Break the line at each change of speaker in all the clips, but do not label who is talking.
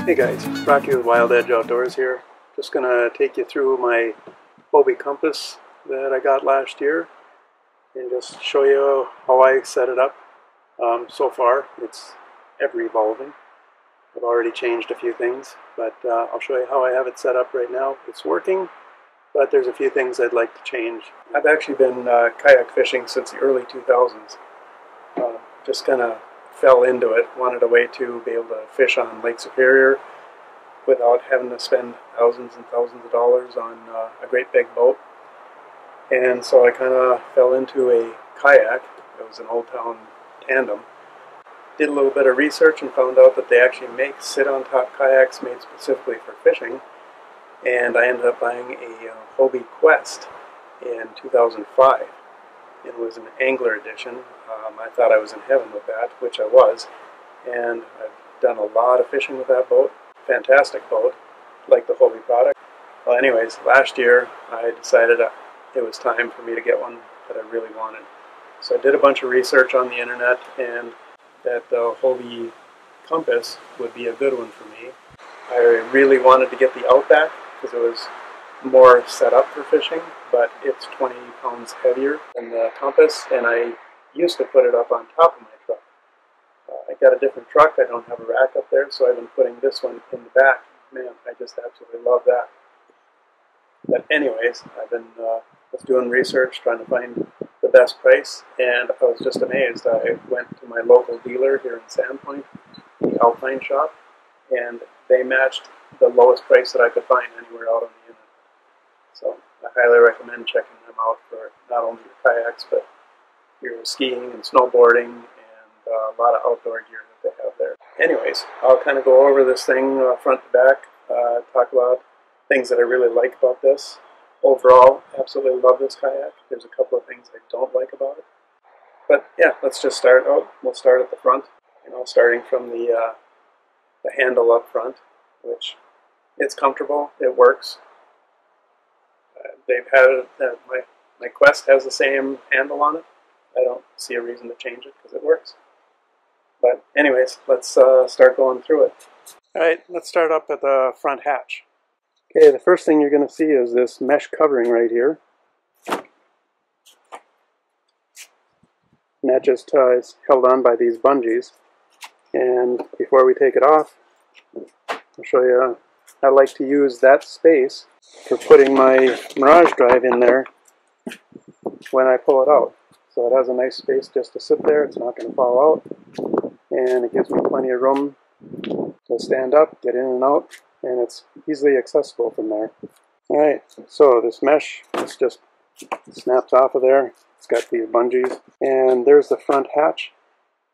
Hey guys, Rocky with Wild Edge Outdoors here. Just gonna take you through my Hobie Compass that I got last year and just show you how I set it up. So far, it's ever evolving. I've already changed a few things, but I'll show you how I have it set up right now. It's working, but there's a few things I'd like to change. I've actually been kayak fishing since the early 2000s. Just kind of fell into it, wanted a way to be able to fish on Lake Superior without having to spend thousands and thousands of dollars on a great big boat. And so I kind of fell into a kayak. It was an Old Town tandem. Did a little bit of research and found out that they actually make sit-on-top kayaks made specifically for fishing. And I ended up buying a Hobie Quest in 2005. It was an angler edition. I thought I was in heaven with that, which I was. And I've done a lot of fishing with that boat. Fantastic boat, like the Hobie product. Well, anyways, last year I decided it was time for me to get one that I really wanted. So I did a bunch of research on the internet, and that the Hobie Compass would be a good one for me. I really wanted to get the Outback because it was more set up for fishing, but it's 20 pounds heavier than the Compass, and I used to put it up on top of my truck. I got a different truck. I don't have a rack up there, so I've been putting this one in the back. Man, I just absolutely love that. But anyways, I've been was doing research, trying to find the best price, and I was just amazed. I went to my local dealer here in Sandpoint, the Alpine shop, and they matched the lowest price that I could find anywhere out on the internet. So I highly recommend checking them out for not only your kayaks, but your skiing and snowboarding and a lot of outdoor gear that they have there. Anyways, I'll kind of go over this thing front to back, talk about things that I really like about this. Overall, absolutely love this kayak. There's a couple of things I don't like about it. But yeah, let's just start out. We'll start at the front, starting from the handle up front, which it's comfortable, it works. They've had it, my Quest has the same handle on it. I don't see a reason to change it because it works. But anyways, let's start going through it. Alright, let's start up at the front hatch. Okay, the first thing you're going to see is this mesh covering right here. And that just is held on by these bungees. And before we take it off, I'll show you, I like to use that space for putting my Mirage Drive in there when I pull it out. So it has a nice space just to sit there, it's not going to fall out, and it gives me plenty of room to stand up, get in and out, and it's easily accessible from there. Alright, so this mesh, this just snaps off of there. It's got the bungees, and there's the front hatch.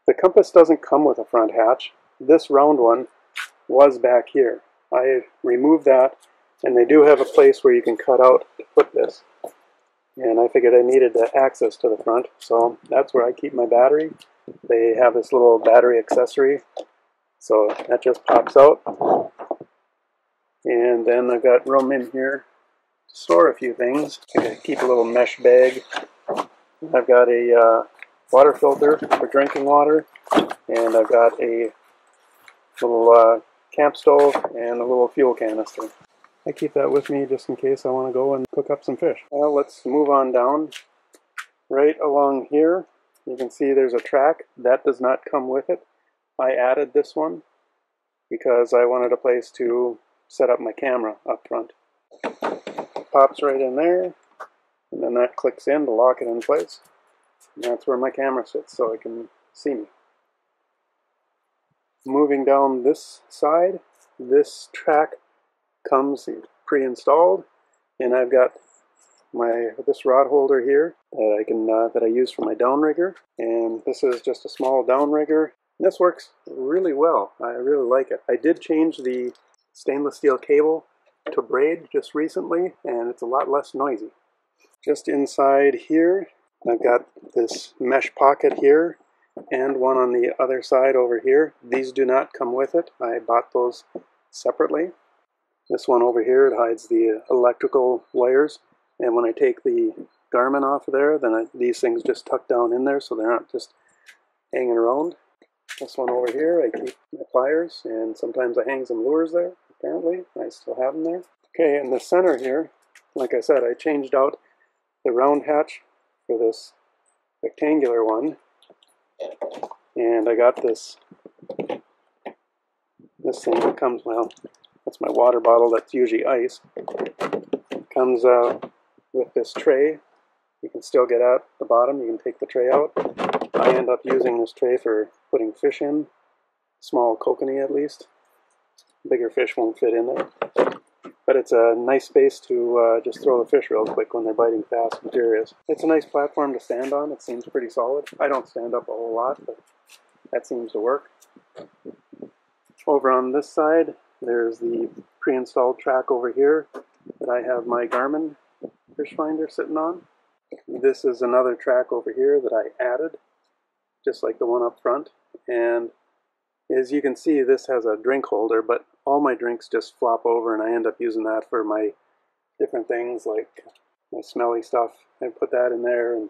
The Compass doesn't come with a front hatch. This round one was back here. I removed that, and they do have a place where you can cut out to put this. And I figured I needed the access to the front, so that's where I keep my battery. They have this little battery accessory, so that just pops out. And then I've got room in here to store a few things. I keep a little mesh bag. I've got a water filter for drinking water, and I've got a little camp stove and a little fuel canister. I keep that with me just in case I want to go and cook up some fish. Well, let's move on down. Right along here, you can see there's a track. That does not come with it. I added this one because I wanted a place to set up my camera up front. It pops right in there, and then that clicks in to lock it in place. And that's where my camera sits so it can see me. Moving down this side, this track comes pre-installed, and I've got this rod holder here that I use for my downrigger, and this is just a small downrigger. This works really well. I really like it. I did change the stainless steel cable to braid just recently, and it's a lot less noisy. Just inside here, I've got this mesh pocket here and one on the other side over here. These do not come with it. I bought those separately. This one over here, it hides the electrical wires, and when I take the Garmin off of there, then these things just tuck down in there so they're not just hanging around. This one over here, I keep my pliers, and sometimes I hang some lures there, apparently. I still have them there. Okay, in the center here, like I said, I changed out the round hatch for this rectangular one. And I got this thing that comes, well, that's my water bottle, that's usually ice. It comes with this tray. You can still get at the bottom, you can take the tray out. I end up using this tray for putting fish in, small kokanee at least. Bigger fish won't fit in there. But it's a nice space to just throw the fish real quick when they're biting fast and furious. It's a nice platform to stand on, it seems pretty solid. I don't stand up a whole lot, but that seems to work. Over on this side, there's the pre-installed track over here that I have my Garmin fish finder sitting on. This is another track over here that I added, just like the one up front. And as you can see, this has a drink holder, but all my drinks just flop over and I end up using that for my different things, like my smelly stuff. I put that in there, and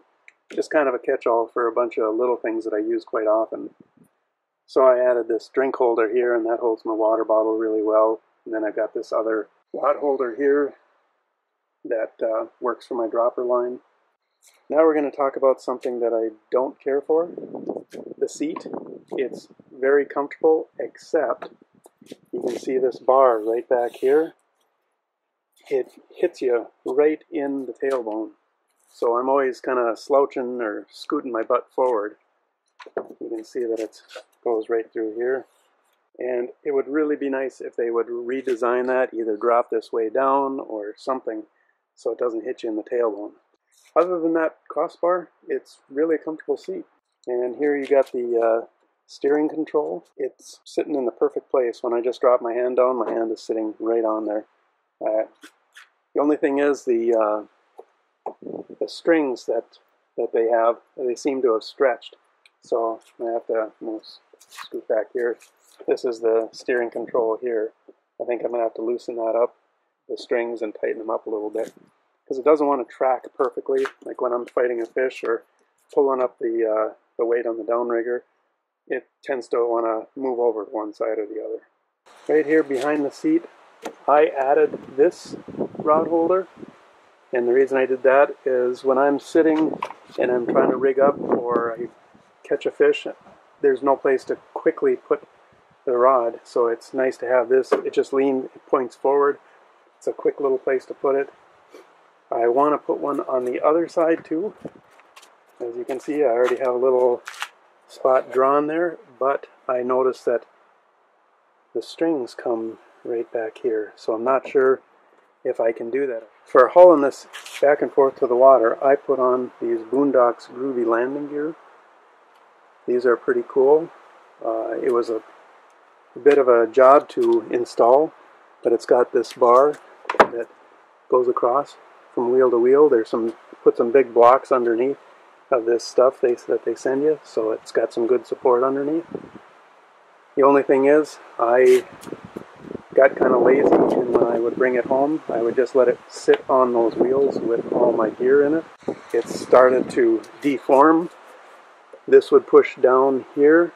just kind of a catch-all for a bunch of little things that I use quite often. So I added this drink holder here, and that holds my water bottle really well. And then I've got this other rod holder here that works for my dropper line. Now we're going to talk about something that I don't care for, the seat. It's very comfortable, except you can see this bar right back here. It hits you right in the tailbone. So I'm always kind of slouching or scooting my butt forward. You can see that it goes right through here. And it would really be nice if they would redesign that, either drop this way down or something, so it doesn't hit you in the tailbone. Other than that crossbar, it's really a comfortable seat. And here you got the steering control. It's sitting in the perfect place. When I just drop my hand down, my hand is sitting right on there. The only thing is the strings that they have, they seem to have stretched. So I have to scoot back here. This is the steering control here. I think I'm going to have to loosen that up, the strings, and tighten them up a little bit. Because it doesn't want to track perfectly, like when I'm fighting a fish or pulling up the weight on the downrigger. It tends to want to move over to one side or the other. Right here behind the seat, I added this rod holder. And the reason I did that is when I'm sitting and I'm trying to rig up or I catch a fish, there's no place to quickly put the rod. So it's nice to have this. It just it points forward. It's a quick little place to put it. I want to put one on the other side too. As you can see, I already have a little spot drawn there, but I noticed that the strings come right back here. So I'm not sure if I can do that. For hauling this back and forth to the water, I put on these Boondox Groovy Landing Gear. These are pretty cool. It was a bit of a job to install, but it's got this bar that goes across from wheel to wheel. There's put some big blocks underneath of this stuff that they send you, so it's got some good support underneath. The only thing is, I got kind of lazy, and when I would bring it home, I would just let it sit on those wheels with all my gear in it. It started to deform. This would push down here,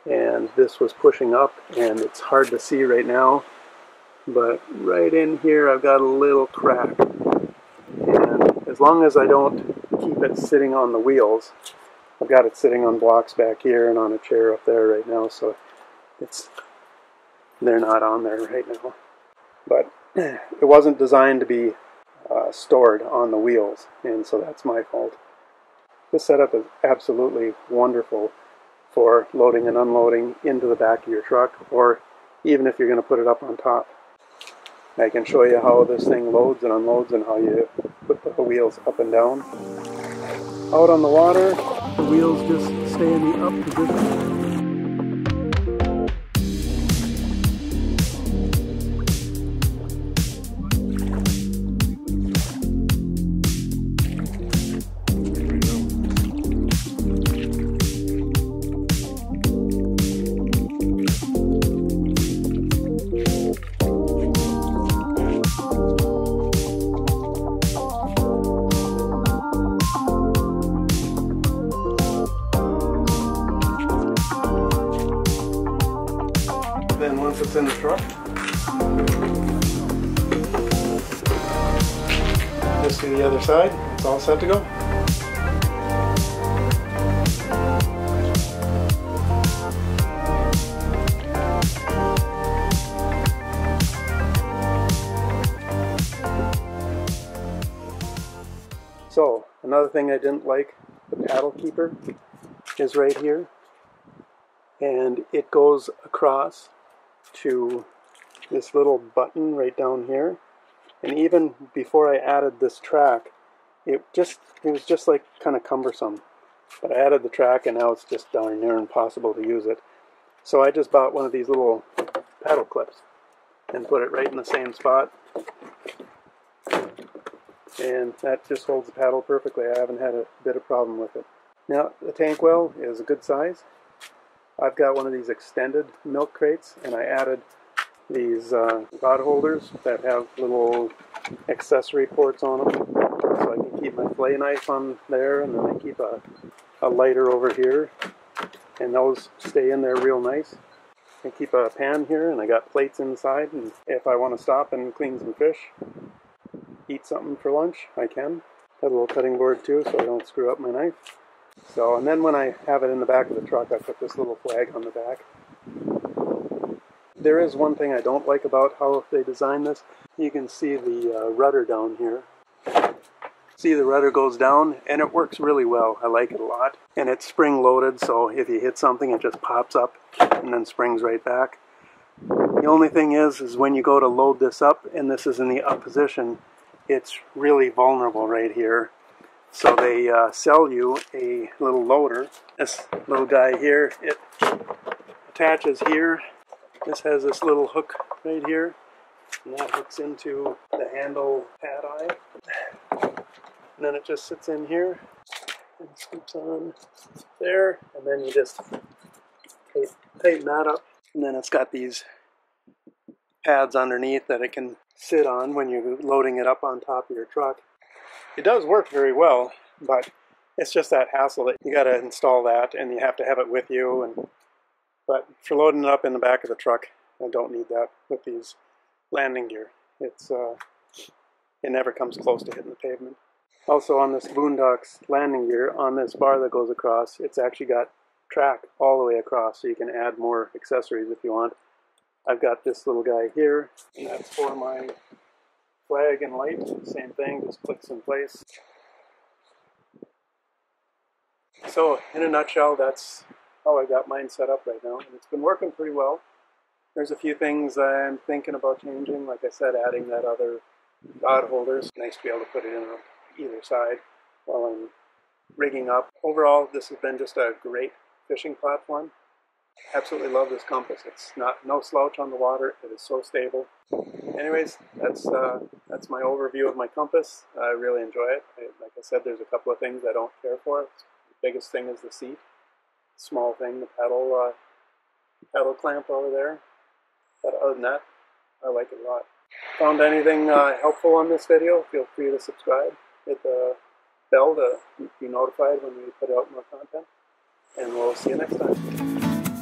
and this was pushing up, and it's hard to see right now, but right in here I've got a little crack. And as long as I don't keep it sitting on the wheels, I've got it sitting on blocks back here and on a chair up there right now, so they're not on there right now. But it wasn't designed to be stored on the wheels, and so that's my fault. This setup is absolutely wonderful for loading and unloading into the back of your truck, or even if you're going to put it up on top. I can show you how this thing loads and unloads and how you put the wheels up and down. Out on the water, the wheels just stay in the up position. once it's in the truck. Just to the other side, it's all set to go. So, another thing I didn't like, the paddle keeper is right here, and it goes across to this little button right down here. And even before I added this track, it was just like kind of cumbersome. But I added the track and now it's just darn near impossible to use it. So I just bought one of these little paddle clips and put it right in the same spot. And that just holds the paddle perfectly. I haven't had a bit of problem with it. Now, the tank well is a good size. I've got one of these extended milk crates, and I added these rod holders that have little accessory ports on them. So I can keep my fillet knife on there, and then I keep a lighter over here, and those stay in there real nice. I keep a pan here, and I got plates inside, and if I want to stop and clean some fish, eat something for lunch, I can. Got a little cutting board too, so I don't screw up my knife. So, and then when I have it in the back of the truck, I put this little flag on the back. There is one thing I don't like about how they designed this. You can see the rudder down here. See, the rudder goes down, and it works really well. I like it a lot. And it's spring loaded, so if you hit something, it just pops up and then springs right back. The only thing is when you go to load this up, and this is in the up position, it's really vulnerable right here. So they sell you a little loader. This little guy here, it attaches here. This has this little hook right here, and that hooks into the handle pad eye. And then it just sits in here and scoops on there, and then you just tighten that up. And then it's got these pads underneath that it can sit on when you're loading it up on top of your truck. It does work very well, but it's just that hassle that you got to install that and you have to have it with you. But for loading it up in the back of the truck, I don't need that with these landing gear. It never comes close to hitting the pavement. Also on this Boondox landing gear, on this bar that goes across, it's actually got track all the way across, so you can add more accessories if you want. I've got this little guy here, and that's for my flag and light. Same thing, just clicks in place. So, in a nutshell, that's how I got mine set up right now. And it's been working pretty well. There's a few things I'm thinking about changing. Like I said, adding that other rod holder. It's nice to be able to put it in on either side while I'm rigging up. Overall, this has been just a great fishing platform. Absolutely love this compass. It's no slouch on the water. It is so stable. Anyways, that's my overview of my compass. I really enjoy it. Like I said, there's a couple of things I don't care for. The biggest thing is the seat. Small thing, the pedal clamp over there. But other than that, I like it a lot. Found anything helpful on this video? Feel free to subscribe. Hit the bell to be notified when we put out more content. And we'll see you next time.